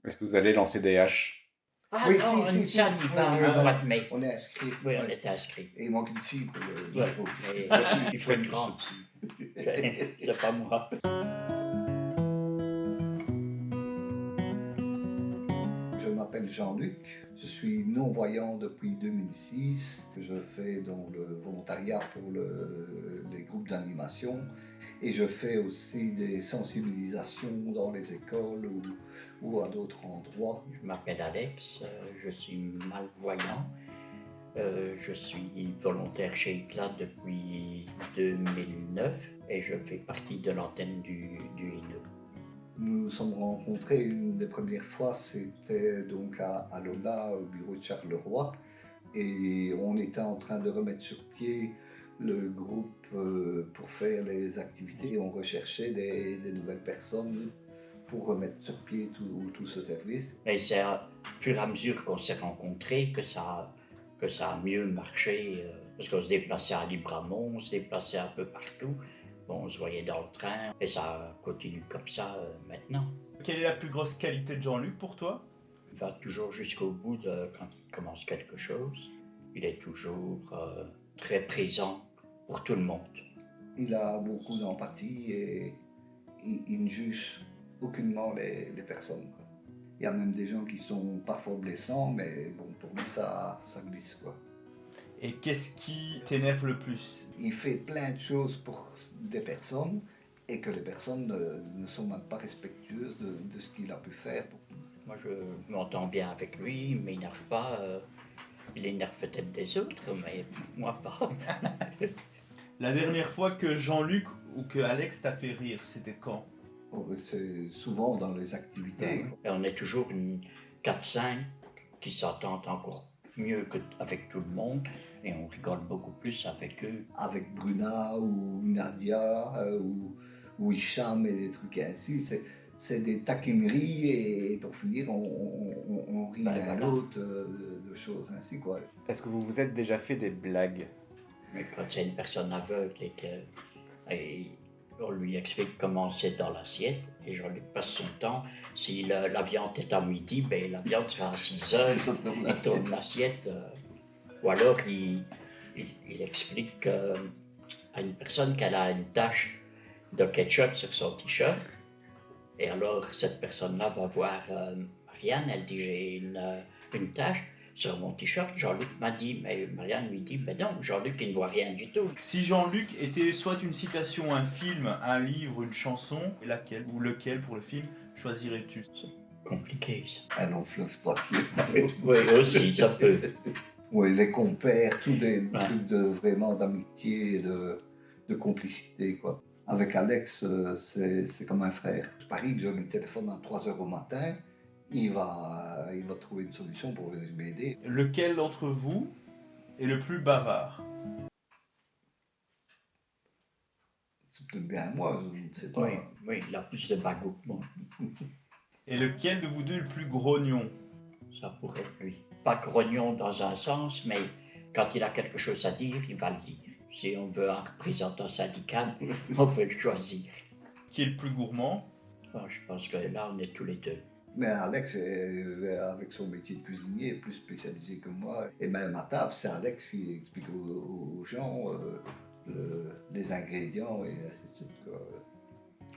Est-ce que vous allez lancer des haches? Ah Oui, non, si, ça si. n'y va Oui, au mois de mai. On est inscrit. Oui, on était inscrits. Et il manque une cible pour le Ouais, groupe. mais il faut une grande. C'est pas moi. Je m'appelle Jean-Luc, je suis non-voyant depuis 2006. Je fais donc le volontariat pour les groupes d'animation et je fais aussi des sensibilisations dans les écoles ou à d'autres endroits. Je m'appelle Alex, je suis malvoyant. Je suis volontaire chez ICLA depuis 2009 et je fais partie de l'antenne du INO. Nous nous sommes rencontrés une des premières fois, c'était donc à l'ONA, au bureau de Charleroi, et on était en train de remettre sur pied le groupe pour faire les activités. On recherchait des nouvelles personnes pour remettre sur pied tout ce service. Et c'est au fur et à mesure qu'on s'est rencontrés que ça a mieux marché, parce qu'on se déplaçait à Libramont, on se déplaçait un peu partout. Bon, on se voyait dans le train et ça continue comme ça maintenant. Quelle est la plus grosse qualité de Jean-Luc pour toi? Il va toujours jusqu'au bout quand il commence quelque chose. Il est toujours très présent pour tout le monde. Il a beaucoup d'empathie et il ne juge aucunement les personnes, quoi. Il y a même des gens qui sont parfois blessants, mais bon, pour lui ça glisse, quoi. Et qu'est-ce qui t'énerve le plus? Il fait plein de choses pour des personnes et que les personnes ne sont même pas respectueuses de ce qu'il a pu faire. Moi, je m'entends bien avec lui, il m'énerve pas. Il énerve peut-être des autres, mais moi pas. La dernière fois que Jean-Luc ou que Alex t'a fait rire, c'était quand? Oh, c'est souvent dans les activités. Et on est toujours une 4-5 qui s'entendent encore mieux qu'avec tout le monde et on rigole beaucoup plus avec eux. Avec Bruna ou Nadia ou Hicham et des trucs ainsi, c'est des taquineries et pour finir on rit l'un l'autre de choses ainsi, quoi. Est-ce que vous vous êtes déjà fait des blagues? Mais quand c'est une personne aveugle et on lui explique comment c'est dans l'assiette et je lui passe son temps. Si la viande est à midi, ben, la viande sera à 6 heures, il tourne l'assiette. Ou alors il explique à une personne qu'elle a une tache de ketchup sur son t-shirt. Et alors cette personne-là va voir Marianne, elle dit j'ai une tache sur mon t-shirt. Jean-Luc m'a dit, mais Marianne lui dit, ben non, Jean-Luc il ne voit rien du tout. Si Jean-Luc était soit une citation, un film, un livre, une chanson, laquelle ou lequel pour le film choisirais-tu? Compliqué ça. Un long fleuve tranquille. Oui, aussi, ça peut. Oui, les compères, tous des trucs vraiment d'amitié et de complicité, quoi. Avec Alex, c'est comme un frère. Je parie que je lui téléphone à 3 h au matin, il va trouver une solution pour m'aider. Lequel d'entre vous est le plus bavard? C'est peut-être bien moi, je ne sais pas. Oui, il a plus de bagou que moi. Et lequel de vous deux est le plus grognon? Ça pourrait être lui. Pas grognon dans un sens, mais quand il a quelque chose à dire, il va le dire. Si on veut un représentant syndical, on peut le choisir. Qui est le plus gourmand? Bon, je pense que là, on est tous les deux. Mais Alex, avec son métier de cuisinier, est plus spécialisé que moi. Et même à table, c'est Alex qui explique aux gens les ingrédients et ainsi de suite, quoi.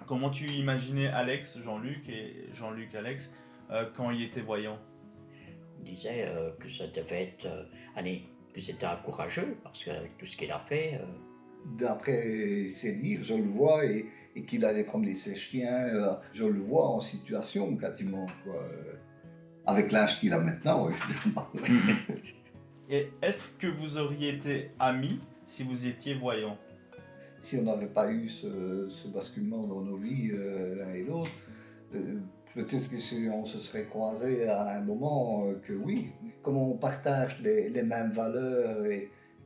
Comment tu imaginais Alex, Jean-Luc et Jean-Luc, Alex, quand il était voyant? On disait que ça devait être... que c'était un courageux, parce qu'avec tout ce qu'il a fait... D'après ses dires, je le vois, et qu'il allait promener ses chiens, je le vois en situation quasiment, quoi. Avec l'âge qu'il a maintenant, évidemment. Et est-ce que vous auriez été amis si vous étiez voyant? Si on n'avait pas eu ce basculement dans nos vies, l'un et l'autre, peut-être que si on se serait croisés à un moment, que oui. Comme on partage les mêmes valeurs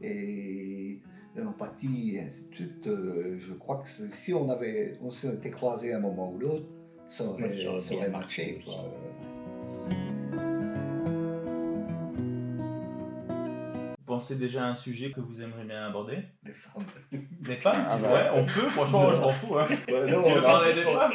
et l'empathie et ainsi de suite, je crois que si on s'était croisés à un moment ou l'autre, ça aurait marché, quoi. Vous pensez déjà à un sujet que vous aimeriez bien aborder? Des femmes. Des femmes? Ah bah. Ouais, on peut, franchement, je m'en fous. Hein. Ouais, non, Tu veux on a- parler des femmes?